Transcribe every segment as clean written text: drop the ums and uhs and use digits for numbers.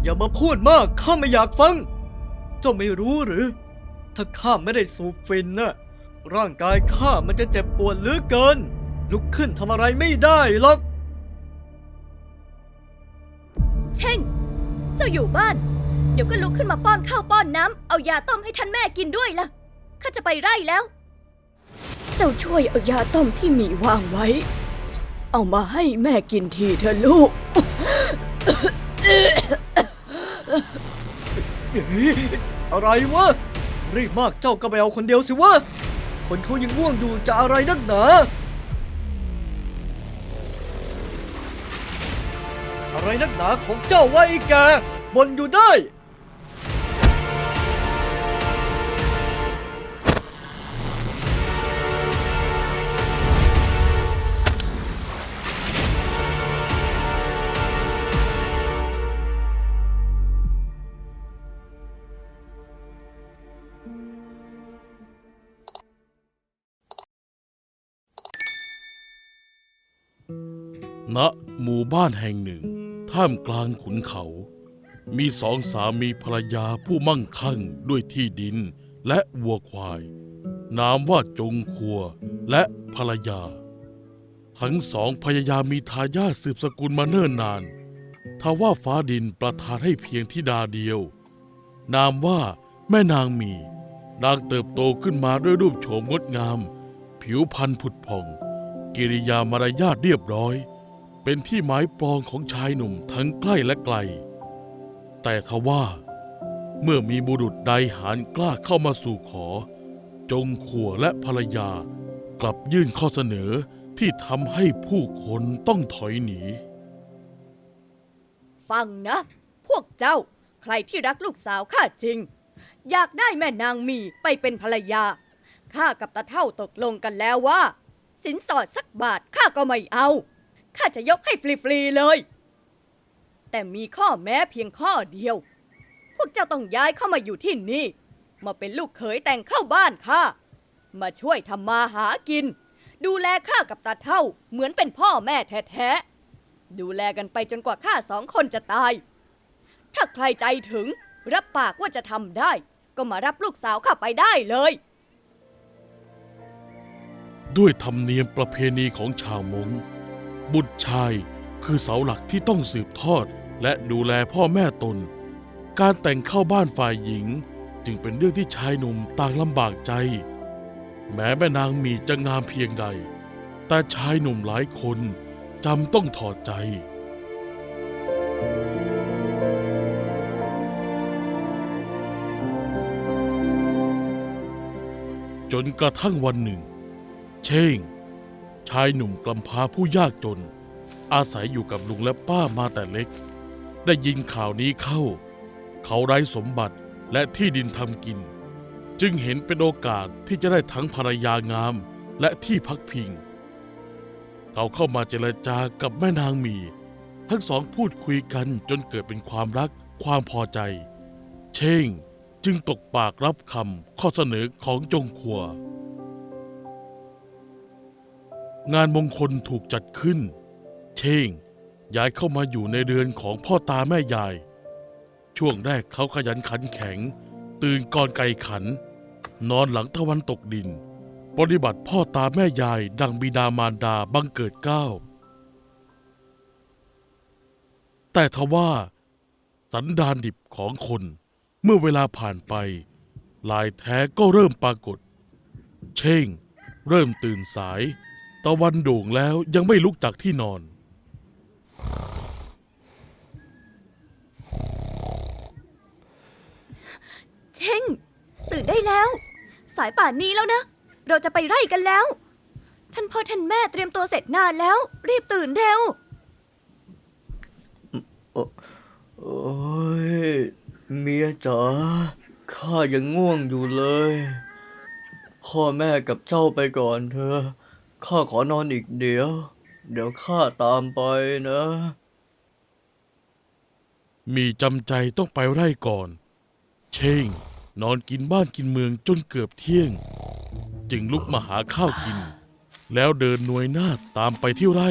อย่ามาพูดมากข้าไม่อยากฟังเจ้าไม่รู้หรือถ้าข้าไม่ได้สูบฟินน่ะร่างกายข้ามันจะเจ็บปวดเหลือเกินลุกขึ้นทำอะไรไม่ได้หรอกเช่งเจ้าอยู่บ้านเดี๋ยวก็ลุกขึ้นมาป้อนข้าวป้อนน้ำเอายาต้มให้ท่านแม่กินด้วยล่ะข้าจะไปไร่แล้วเจ้าช่วยเอายาต้มที่มีวางไว้เอามาให้แม่กินทีเถอะลูกอะไรวะรีบมากเจ้าก็ไปเอาคนเดียวสิวะคนเขายังง่วงอยู่จะอะไรนักหนาอะไรนักหนาของเจ้าไว้แกบ่นอยู่ได้ณหมู่บ้านแห่งหนึ่งท่ามกลางขุนเขามีสองสามีภรรยาผู้มั่งคั่งด้วยที่ดินและวัวควายนามว่าจงคัวและภรรยาทั้งสองพยายามมีทายาทสืบสกุลมาเนิ่นนานทว่าฟ้าดินประทานให้เพียงธิดาเดียวนามว่าแม่นางมีนางเติบโตขึ้นมาด้วยรูปโฉมงดงามผิวพรรณผุดผ่องกิริยามารยาทเรียบร้อยเป็นที่หมายปองของชายหนุ่มทั้งใกล้และไกลแต่ทว่าเมื่อมีบุรุษใดหาญกล้าเข้ามาสู่ขอจงขัวและภรรยากลับยื่นข้อเสนอที่ทำให้ผู้คนต้องถอยหนีฟังนะพวกเจ้าใครที่รักลูกสาวข้าจริงอยากได้แม่นางมีไปเป็นภรรยาข้ากับตาเฒ่าตกลงกันแล้วว่าสินสอดสักบาทข้าก็ไม่เอาข้าจะยกให้ฟรีๆเลยแต่มีข้อแม้เพียงข้อเดียวพวกเจ้าต้องย้ายเข้ามาอยู่ที่นี่มาเป็นลูกเขยแต่งเข้าบ้านข้ามาช่วยทำมาหากินดูแลข้ากับตาเฒ่าเหมือนเป็นพ่อแม่แท้ๆดูแลกันไปจนกว่าข้าสองคนจะตายถ้าใครใจถึงรับปากว่าจะทำได้ก็มารับลูกสาวข้าไปได้เลยด้วยธรรมเนียมประเพณีของชาวมงบุตรชายคือเสาหลักที่ต้องสืบทอดและดูแลพ่อแม่ตนการแต่งเข้าบ้านฝ่ายหญิงจึงเป็นเรื่องที่ชายหนุ่มต่างลำบากใจแม้แม่นางมีจะงามเพียงใดแต่ชายหนุ่มหลายคนจำต้องถอดใจจนกระทั่งวันหนึ่งเช่งชายหนุ่มกำพร้าผู้ยากจนอาศัยอยู่กับลุงและป้ามาแต่เล็กได้ยินข่าวนี้เข้าเขาไร้สมบัติและที่ดินทำกินจึงเห็นเป็นโอกาสที่จะได้ทั้งภรรยางามและที่พักพิงเขาเข้ามาเจรจากับแม่นางมีทั้งสองพูดคุยกันจนเกิดเป็นความรักความพอใจเช่งจึงตกปากรับคำข้อเสนอของจงคัวงานมงคลถูกจัดขึ้นเช่งย้ายเข้ามาอยู่ในเรือนของพ่อตาแม่ยายช่วงแรกเขาขยันขันแข็งตื่นก่อนไก่ขันนอนหลังตะวันตกดินปฏิบัติพ่อตาแม่ยายดังบิดามารดาบังเกิดเกล้าแต่ทว่าสันดานดิบของคนเมื่อเวลาผ่านไปลายแท้ก็เริ่มปรากฏเช่งเริ่มตื่นสายตะวันโด่งแล้วยังไม่ลุกจากที่นอนเช่งตื่นได้แล้วสายป่านนี้แล้วนะเราจะไปไร่กันแล้วท่านพ่อท่านแม่เตรียมตัวเสร็จนานแล้วรีบตื่นเร็วโอ้ยเมียจ๋าข้ายังง่วงอยู่เลยพ่อแม่กับเจ้าไปก่อนเถอะข้าขอนอนอีกเดี๋ยวข้าตามไปนะมีจำใจต้องไปไร่ก่อนเช่งนอนกินบ้านกินเมืองจนเกือบเที่ยงจึงลุกมาหาข้าวกินแล้วเดินหน่วยหน้าตามไปที่ไร่ เช่งตื่นได้แล้วสายป่านนี้แล้วนะเราจะไปไร่กันแล้วท่านพ่อท่านแม่เตรียมตัวเสร็จนานแล้วรีบตื่นเร็ว โอ้ยเมียจ๋าข้ายังง่วงอยู่เลยพ่อแม่กับเจ้าไปก่อนเถอะข้าขอนอนอีกเดี๋ยวข้าตามไปนะมีจำใจต้องไปไร่ก่อนเช่งนอนกินบ้านกินเมืองจนเกือบเที่ยงจึงลุกมาหาข้าวกินแล้วเดินหน่วยหน้าตามไปที่ไร่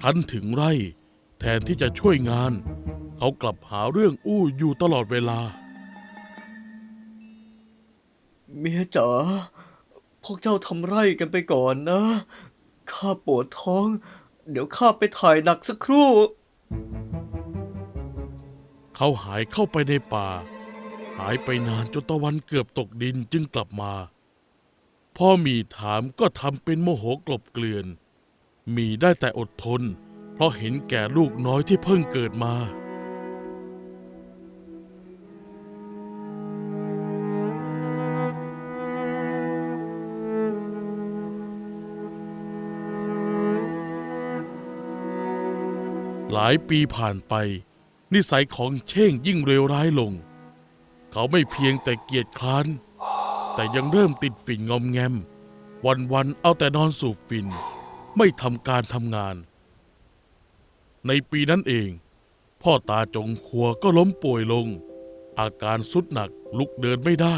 ครั้นถึงไร่ แทนที่จะช่วยงาน เขากลับหาเรื่องอู้อยู่ตลอดเวลา เมียจ๋าพวกเจ้าทำไร่กันไปก่อนนะ ข้าปวดท้อง เดี๋ยวข้าไปถ่ายหนักสักครู่ เขาหายเข้าไปในป่า หายไปนานจนตะวันเกือบตกดินจึงกลับมา พ่อหมีถามก็ทำเป็นโมโหกลบเกลื่อนหมีได้แต่อดทน เพราะเห็นแก่ลูกน้อยที่เพิ่งเกิดมา หลายปีผ่านไป นิสัยของเช่งยิ่งเลวร้ายลง เขาไม่เพียงแต่เกียจคร้าน แต่ยังเริ่มติดฝิ่นงอมแงม วันๆเอาแต่นอนสูบฝิ่น ไม่ทำการทำงาน ในปีนั้นเอง พ่อตาจงครัวก็ล้มป่วยลง อาการทรุดหนักลุกเดินไม่ได้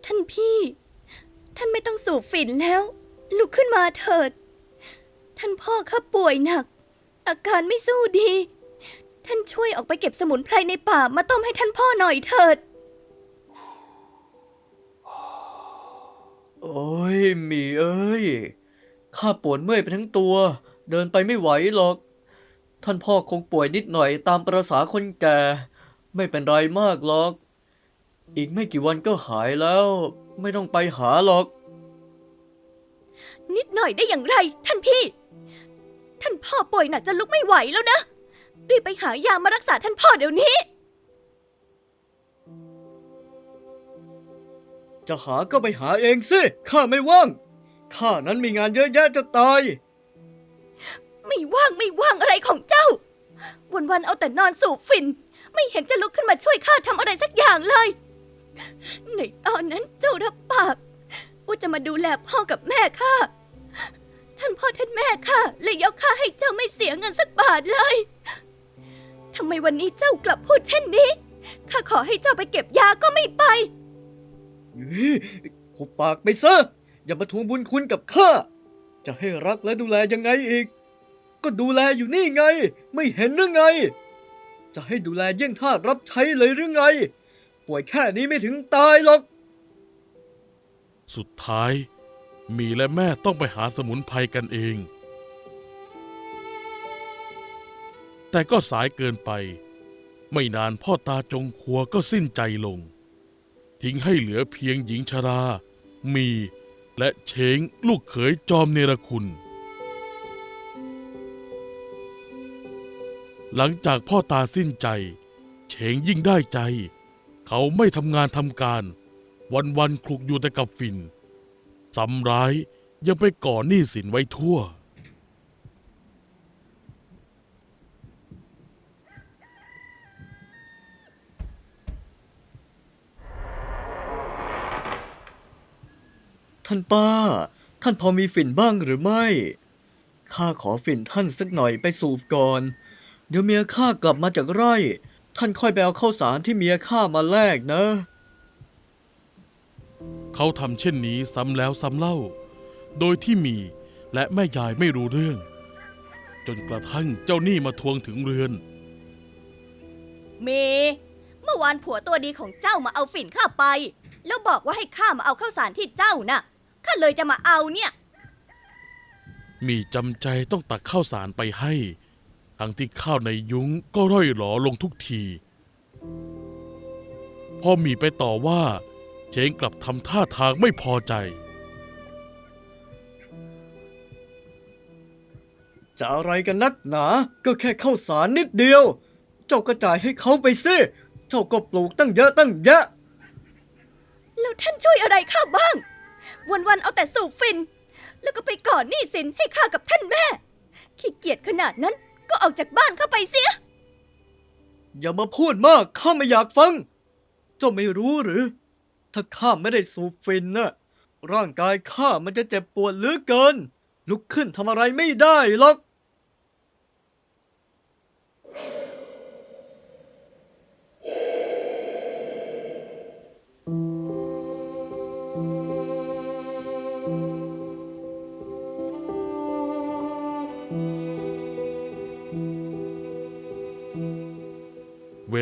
ท่านพี่ ท่านไม่ต้องสูบฝิ่นแล้ว ลุกขึ้นมาเถิด ท่านพ่อข้าป่วยหนัก อาการไม่สู้ดี ท่านช่วยออกไปเก็บสมุนไพรในป่ามาต้มให้ท่านพ่อหน่อยเถิด โอ้ยหมีเอ้ย ข้าปวดเมื่อยไปทั้งตัว เดินไปไม่ไหวหรอก ท่านพ่อคงป่วยนิดหน่อยตามประสาคนแก่ ไม่เป็นไรมากหรอก อีกไม่กี่วันก็หายแล้ว ไม่ต้องไปหาหรอก นิดหน่อยได้อย่างไร ท่านพี่ ท่านพ่อป่วยหนักจนลุกไม่ไหวแล้วนะ รีบไปหายามารักษาท่านพ่อเดี๋ยวนี้ จะหาก็ไปหาเองสิ ข้าไม่ว่าง ข้านั้นมีงานเยอะแยะจะตาย ไม่ว่างอะไรของเจ้า วันๆเอาแต่นอนสูบฝิ่น ไม่เห็นจะลุกขึ้นมาช่วยข้าทำอะไรสักอย่างเลย ในตอนนั้นเจ้ารับปากว่าจะมาดูแลพ่อกับแม่ข้า ท่านพ่อท่านแม่ข้าเลยยกข้าให้เจ้าไม่เสียเงินสักบาทเลย ทำไมวันนี้เจ้ากลับพูดเช่นนี้ ข้าขอให้เจ้าไปเก็บยาก็ไม่ไป หุบปากไปซะ อย่ามาทวงบุญคุณกับข้า จะให้รักและดูแลยังไงอีก ก็ดูแลอยู่นี่ไง ไม่เห็นหรือไง จะให้ดูแลเยี่ยงทาสรับใช้เลยหรือไง ป่วยแค่นี้ไม่ถึงตายหรอก สุดท้ายหมีและแม่ต้องไปหาสมุนไพรกันเอง แต่ก็สายเกินไป ไม่นานพ่อตาจงครัวก็สิ้นใจลง ทิ้งให้เหลือเพียงหญิงชรามีและเช้งลูกเขยจอมเนรคุณ หลังจากพ่อตาสิ้นใจเช้งยิ่งได้ใจ เขาไม่ทำงานทำการ วันๆคลุกอยู่แต่กับฝิ่นซ้ำร้ายยังไปก่อหนี้สินไว้ทั่ว ท่านป้า ท่านพอมีฝิ่นบ้างหรือไม่ ข้าขอฝิ่นท่านสักหน่อยไปสูบก่อน เดี๋ยวเมียข้ากลับมาจากไร่ ท่านค่อยไปเอาข้าวสารที่เมียข้ามาแลกนะ เขาทำเช่นนี้ซ้ำแล้วซ้ำเล่า โดยที่หมีและแม่ยายไม่รู้เรื่อง จนกระทั่งเจ้าหนี้มาทวงถึงเรือน เม เมื่อวานผัวตัวดีของเจ้ามาเอาฝิ่นข้าไป แล้วบอกว่าให้ข้ามาเอาข้าวสารที่เจ้าน่ะ ข้าเลยจะมาเอาเนี่ย มีจำใจต้องตักข้าวสารไปให้ ทั้งที่ข้าวในยุ้งก็ร่อยหรอลงทุกที พอมีไปต่อว่าเช้งกลับทำท่าทางไม่พอใจ จะอะไรกันนักหนา ก็แค่ข้าวสารนิดเดียว เจ้าก็จ่ายให้เขาไปสิ เจ้าก็ปลูกตั้งเยอะตั้งแยะ แล้วท่านช่วยอะไรข้าบ้าง วันๆเอาแต่สูบฝิ่น แล้วก็ไปก่อหนี้สินให้ข้ากับท่านแม่ ขี้เกียจขนาดนั้นก็ออกจากบ้านข้าไปเสีย อย่ามาพูดมากข้าไม่อยากฟัง เจ้าไม่รู้หรือ ถ้าข้าไม่ได้สูบฝิ่นน่ะ ร่างกายข้ามันจะเจ็บปวดเหลือเกิน ลุกขึ้นทำอะไรไม่ได้หรอก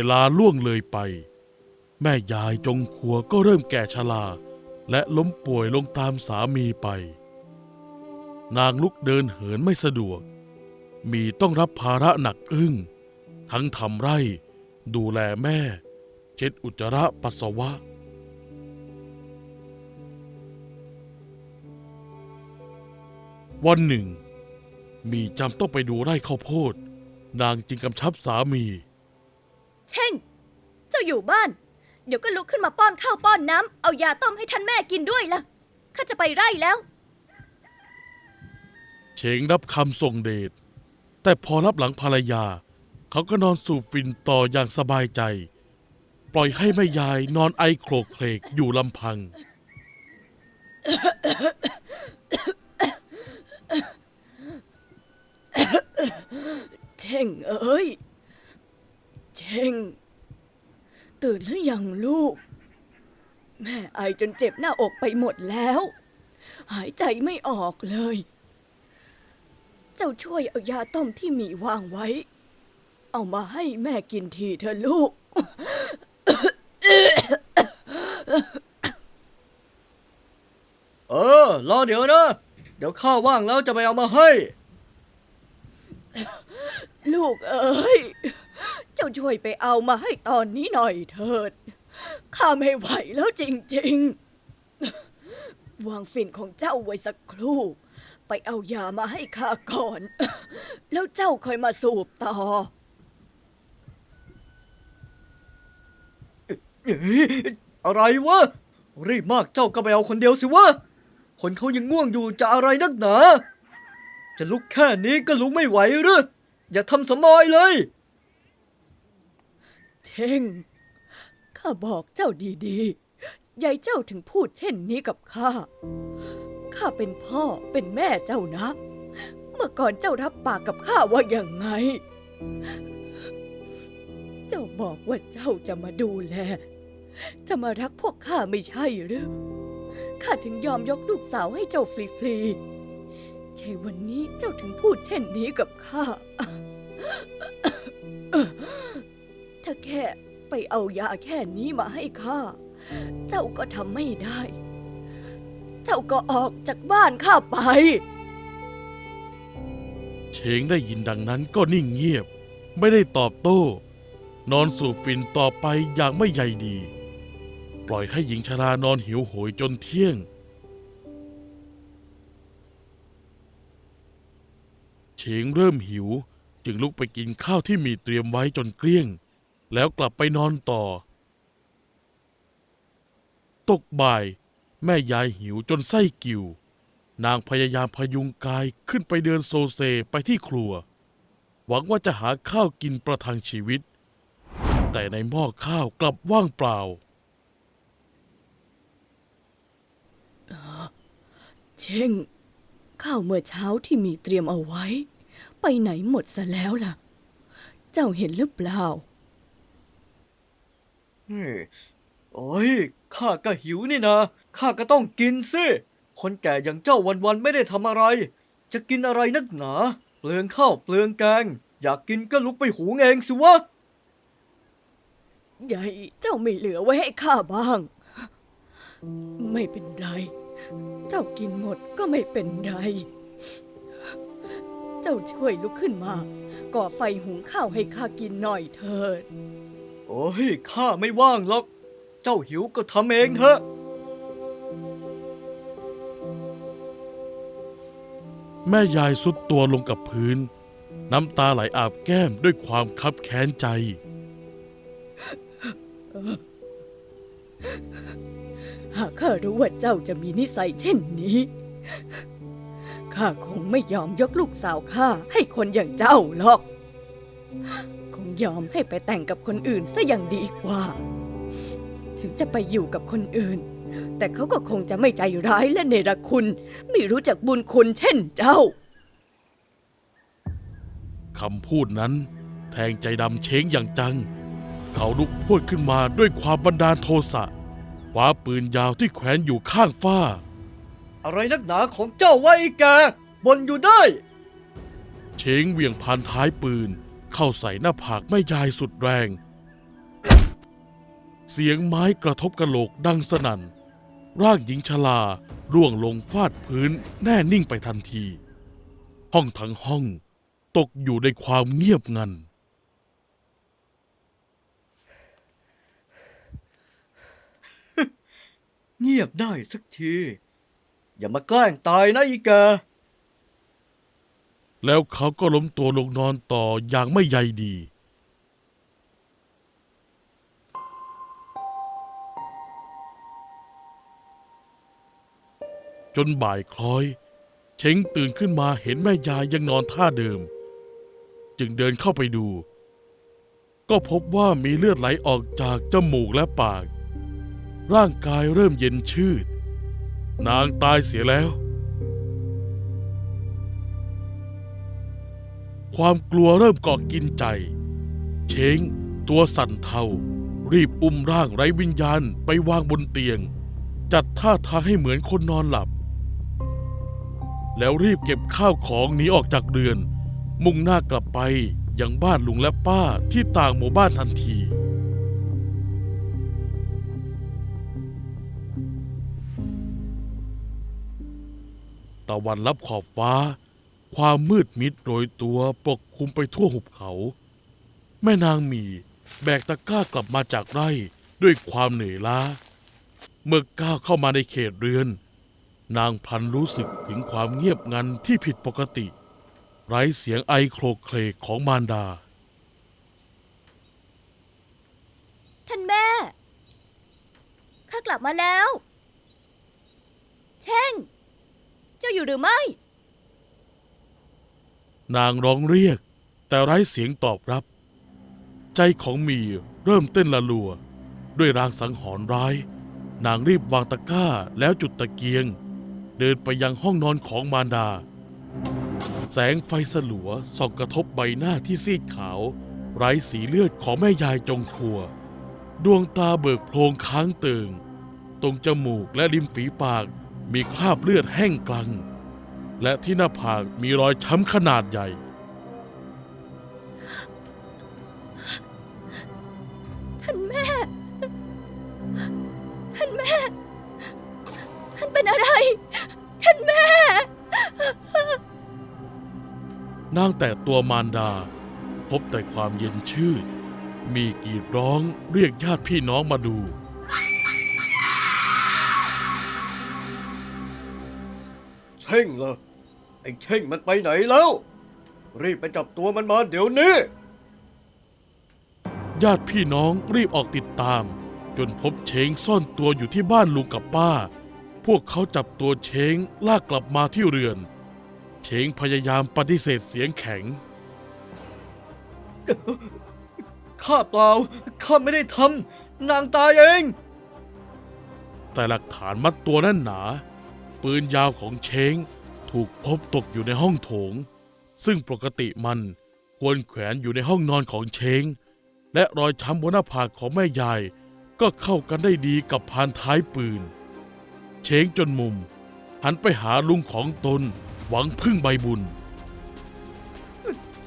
ลาล่วงเลยไป แม่ยายจงขัวก็เริ่มแก่ชราและล้มป่วยลงตามสามีไป นางลุกเดินเหินไม่สะดวก มีต้องรับภาระหนักอึ้งทั้งทำไร่ ดูแลแม่ เช็ดอุจจาระปัสสาวะ วันหนึ่ง มีจำต้องไปดูไร่ข้าวโพด นางจึงกำชับสามี เช่ง เจ้าอยู่บ้าน เดี๋ยวก็ลุกขึ้นมาป้อนข้าวป้อนน้ำ เอายาต้มให้ท่านแม่กินด้วยล่ะ ข้าจะไปไร่แล้ว เฉงรับคำส่งเดช แต่พอรับหลังภรรยา เขาก็นอนสูบฝิ่นต่ออย่างสบายใจ ปล่อยให้แม่ยายนอนไอโครกเคลกอยู่ลำพัง เช่งเอ้ย เช่ง ตื่นหรือยังลูก แม่ไอจนเจ็บหน้าอกไปหมดแล้ว หายใจไม่ออกเลย เจ้าช่วยเอายาต้มที่มีวางไว้ เอามาให้แม่กินทีเถอะลูก รอเดี๋ยวนะ เดี๋ยวข้าว่างแล้วจะไปเอามาให้ ลูกเอ้ย เจ้าช่วยไปเอามาให้ตอนนี้หน่อยเถิด ข้าไม่ไหวแล้วจริงๆ วางฝิ่นของเจ้าไว้สักครู่ ไปเอายามาให้ข้าก่อน แล้วเจ้าค่อยมาสูบต่อ อะไรวะ รีบมากเจ้าก็ไปเอาคนเดียวสิวะ คนเขายังง่วงอยู่จะอะไรนักหนา จะลุกแค่นี้ก็ลุกไม่ไหวหรืออย่าทำสมอยเลย เช่ง ข้าบอกเจ้าดีๆ ยายเจ้าถึงพูดเช่นนี้กับข้า ข้าเป็นพ่อเป็นแม่เจ้านะ เมื่อก่อนเจ้ารับปากกับข้าว่าอย่างไง เจ้าบอกว่าเจ้าจะมาดูแล จะมารักพวกข้าไม่ใช่หรือ ข้าถึงยอมยกลูกสาวให้เจ้าฟรีๆ ใช่วันนี้เจ้าถึงพูดเช่นนี้กับข้า ถ้าแค่ไปเอายาแค่นี้มาให้ข้า เจ้าก็ทำไม่ได้ เจ้าก็ออกจากบ้านข้าไป เฉงได้ยินดังนั้นก็นิ่งเงียบ ไม่ได้ตอบโต้ นอนสูบฝิ่นต่อไปอย่างไม่ใยดี ปล่อยให้หญิงชรานอนหิวโหยจนเที่ยง เฉงเริ่มหิวจึงลุกไปกินข้าวที่มีเตรียมไว้จนเกลี้ยง แล้วกลับไปนอนต่อ ตกบ่ายแม่ยายหิวจนไส้กิ่ว นางพยายามพยุงกายขึ้นไปเดินโซเซไปที่ครัว หวังว่าจะหาข้าวกินประทังชีวิต แต่ในหม้อข้าวกลับว่างเปล่า เช่ง ข้าวเมื่อเช้าที่มีเตรียมเอาไว้ ไปไหนหมดซะแล้วล่ะ เจ้าเห็นหรือเปล่า โอ้ย ข้าก็หิวนี่นะ ข้าก็ต้องกินสิ คนแก่อย่างเจ้าวันๆไม่ได้ทำอะไร จะกินอะไรนักหนา เปลืองข้าวเปลืองแกง อยากกินก็ลุกไปหุงเองสิวะ ใหญ่เจ้าไม่เหลือไว้ให้ข้าบ้าง ไม่เป็นไร เจ้ากินหมดก็ไม่เป็นไร เจ้าช่วยลุกขึ้นมาก่อไฟหุงข้าวให้ข้ากินหน่อยเถิด โอ้ย ข้าไม่ว่างหรอก เจ้าหิวก็ทำเองเถอะ แม่ยายสุดตัวลงกับพื้น น้ำตาไหลอาบแก้มด้วยความคับแค้นใจ หากข้ารู้ว่าเจ้าจะมีนิสัยเช่นนี้ ข้าคงไม่ยอมยกลูกสาวข้าให้คนอย่างเจ้าหรอก คงยอมให้ไปแต่งกับคนอื่นซะอย่างดีกว่า ถึงจะไปอยู่กับคนอื่น แต่เขาก็คงจะไม่ใจร้ายและเนรคุณ ไม่รู้จักบุญคุณเช่นเจ้า คำพูดนั้นแทงใจดำเช้งอย่างจัง เขาลุกพรวดขึ้นมาด้วยความบันดาลโทสะคว้าปืนยาวที่แขวนอยู่ข้างฝ้า อะไรนักหนาของเจ้าวะไอ้แกบ่นอยู่ได้ เช้งเหวี่ยงพานท้ายปืนเข้าใส่หน้าผากแม่ยายสุดแรง เสียงไม้กระทบกะโหลกดังสนั่นร่างหญิงชราร่วงลงฟาดพื้นแน่นิ่งไปทันทีห้องทั้งห้องตกอยู่ในความเงียบงัน เงียบได้สักที อย่ามาแกล้งตายนะอีแก แล้วเขาก็ล้มตัวลงนอนต่ออย่างไม่ใยดีจนบ่ายคล้อยเช้งตื่นขึ้นมาเห็นแม่ยายยังนอนท่าเดิมจึงเดินเข้าไปดู ก็พบว่ามีเลือดไหลออกจากจมูกและปากร่างกายเริ่มเย็นชืดนางตายเสียแล้วความกลัวเริ่มเกาะกินใจเช้งตัวสั่นเทารีบอุ้มร่างไร้วิญญาณไปวางบนเตียงจัดท่าทางให้เหมือนคนนอนหลับแล้วรีบเก็บข้าวของหนีออกจากเรือนมุ่งหน้ากลับไปยังบ้านลุงและป้าที่ต่างหมู่บ้านทันทีตะวันลับขอบฟ้าความมืดมิดโรยตัวปกคลุมไปทั่วหุบเขาแม่นางหมีแบกตะกร้ากลับมาจากไร่ด้วยความเหนื่อยล้าเมื่อก้าวเข้ามาในเขตเรือนนางพลันรู้สึกถึงความเงียบงันที่ผิดปกติไร้เสียงไอโครกเคลกของมารดา ท่านแม่ ข้ากลับมาแล้ว เช่ง เจ้าอยู่หรือไม่ นางร้องเรียกแต่ไร้เสียงตอบรับใจของหมีเริ่มเต้นละลัวด้วยรางสังหรณ์ร้ายนางรีบวางตะกร้าแล้วจุดตะเกียงเดินไปยังห้องนอนของมารดาแสงไฟสลัวส่องกระทบใบหน้าที่ซีดขาวไร้สีเลือดของแม่ยายจงครัวดวงตาเบิกโพลงค้างเติงตรงจมูกและริมฝีปากมีคราบเลือดแห้งกลังและที่หน้าผากมีรอยช้ำขนาดใหญ่ท่านแม่ ท่านแม่ ท่านเป็นอะไร ท่านแม่ นางแต่ตัวมารดาพบแต่ความเย็นชืดมีกรีดร้องเรียกญาติพี่น้องมาดูเช่งเหรอไอ้เช่งมันไปไหนแล้ว รีบไปจับตัวมันมาเดี๋ยวนี้ ญาติพี่น้องรีบออกติดตามจนพบเช้งซ่อนตัวอยู่ที่บ้านลุงกับป้าพวกเขาจับตัวเช้งลากกลับมาที่เรือนเช้งพยายามปฏิเสธเสียงแข็ง ข้าเปล่า ข้าไม่ได้ทำ นางตายเอง แต่หลักฐานมัดตัวแน่นหนาปืนยาวของเช้งถูกพบตกอยู่ในห้องโถงซึ่งปกติมันควรแขวนอยู่ในห้องนอนของเช้งและรอยช้ำบนหน้าผากของแม่ยายก็เข้ากันได้ดีกับพานท้ายปืนเช้งจนมุมหันไปหาลุงของตนหวังพึ่งใบบุญ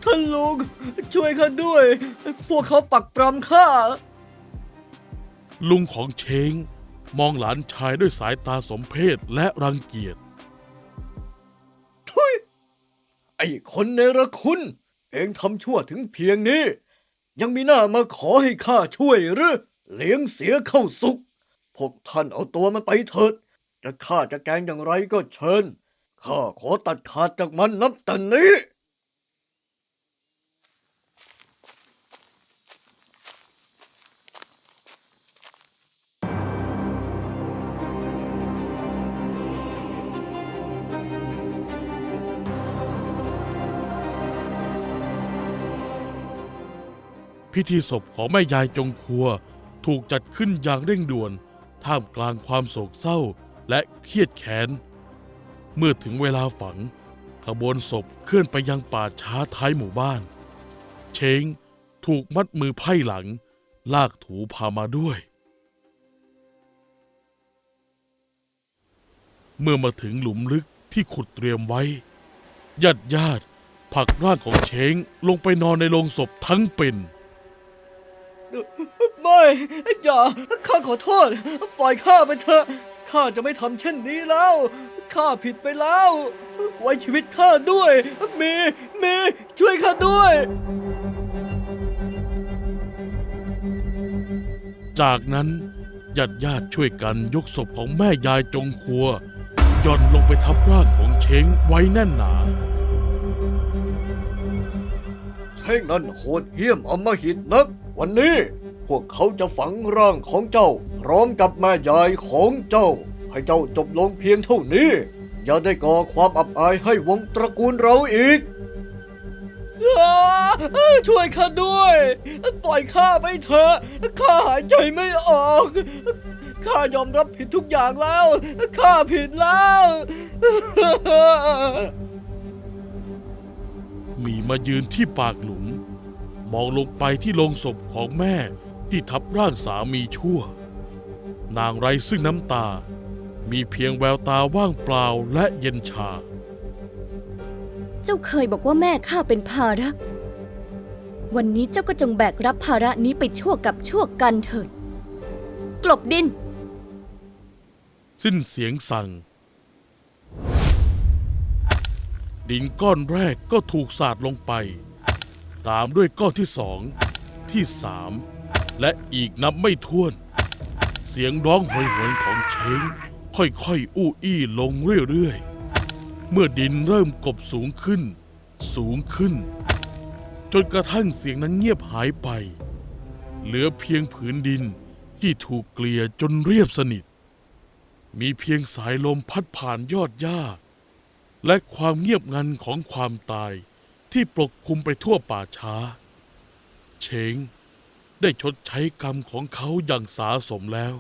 ท่านลุงช่วยข้าด้วย พวกเขาปักปรำข้า ลุงของเช้งมองหลานชายด้วยสายตาสมเพชและรังเกียจ ทุยไอ้คนเนรคุณ เองทำชั่วถึงเพียงนี้ ยังมีหน้ามาขอให้ข้าช่วยหรือเลี้ยงเสียเข้าสุกพวกท่านเอาตัวมันไปเถิดจะข้าจะแกล้งอย่างไรก็เชิญข้าขอตัดขาดจากมันนับแต่นี้ พิธีศพของแม่ยายจงครัวถูกจัดขึ้นอย่างเร่งด่วนท่ามกลางความโศกเศร้าและเครียดแค้นเมื่อถึงเวลาฝังขบวนศพเคลื่อนไปยังป่าช้าท้ายหมู่บ้านเช้งถูกมัดมือไพ่หลังลากถูพามาด้วยเมื่อมาถึงหลุมลึกที่ขุดเตรียมไว้ญาติผลักร่างของเช้งลงไปนอนในโลงศพทั้งเป็น ไม่ ไม่อย่าข้าขอโทษ ปล่อยข้าไปเถอะข้าจะไม่ทำเช่นนี้แล้วข้าผิดไปแล้ว ไว้ชีวิตข้าด้วยมีช่วยข้าด้วย จากนั้นญาติช่วยกันยกศพของแม่ยายจงคัวหย่อนลงไปทับร่างของเช้งไว้แน่นหนา เช่นนั้นโหดเหี้ยมอำมหิตนัก วันนี้พวกเขาจะฝังร่างของเจ้า พร้อมกับแม่ยายของเจ้า ให้เจ้าจบลงเพียงเท่านี้ อย่าได้ก่อความอับอายให้วงตระกูลเราอีกช่วยข้าด้วย ปล่อยข้าไปเถอะข้าหายใจไม่ออกข้ายอมรับผิดทุกอย่างแล้วข้าผิดแล้ว มีมายืนที่ปากหลุม มองลงไปที่โลงศพของแม่ที่ทับร่างสามีชั่ว นางไร้ซึ่งน้ำตา มีเพียงแววตาว่างเปล่าและเย็นชา เจ้าเคยบอกว่าแม่ข้าเป็นภาระ วันนี้เจ้าก็จงแบกรับภาระนี้ไปชั่วกับชั่วกันเถิด กลบดิน สิ้นเสียงสั่ง ดินก้อนแรกก็ถูกสาดลงไป ตามด้วยก้อนที่สอง ที่สาม และอีกนับไม่ถ้วน เสียงร้องโหยหวนของเช้งค่อยๆอู้อี้ลงเรื่อยๆ เมื่อดินเริ่มกบสูงขึ้น สูงขึ้น จนกระทั่งเสียงนั้นเงียบหายไป เหลือเพียงผืนดินที่ถูกเกลี่ยจนเรียบสนิท มีเพียงสายลมพัดผ่านยอดหญ้า และความเงียบงันของความตายที่ปกคลุมไปทั่วป่าช้า เช้งได้ชดใช้กรรมของเขาอย่างสาสมแล้ว